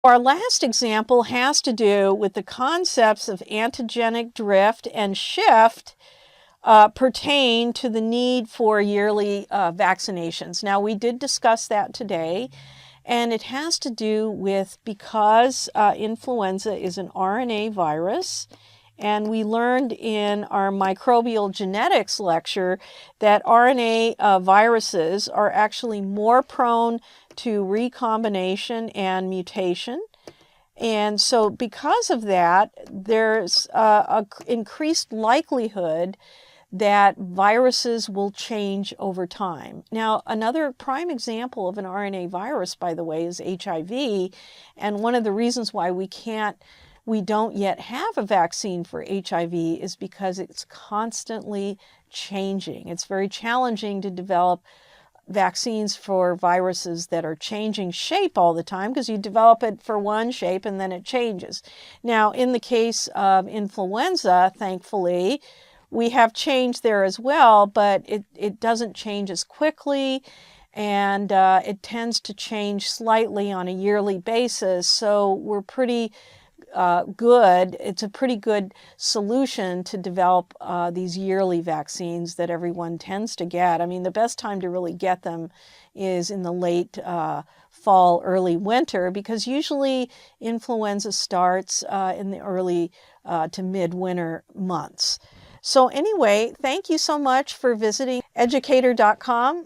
Our last example has to do with the concepts of antigenic drift and shift pertain to the need for yearly vaccinations. Now, we did discuss that today, and it has to do with because influenza is an RNA virus, and we learned in our microbial genetics lecture that RNA viruses are actually more prone to recombination and mutation. And so because of that, there's an increased likelihood that viruses will change over time. Now, another prime example of an RNA virus, by the way, is HIV. And one of the reasons why we don't yet have a vaccine for HIV is because it's constantly changing. It's very challenging to develop vaccines for viruses that are changing shape all the time, because you develop it for one shape and then it changes. Now, in the case of influenza, thankfully, we have change there as well, but it doesn't change as quickly, and it tends to change slightly on a yearly basis. So we're pretty good. It's a pretty good solution to develop these yearly vaccines that everyone tends to get. I mean, the best time to really get them is in the late fall, early winter, because usually influenza starts in the early to mid-winter months. So anyway, thank you so much for visiting Educator.com.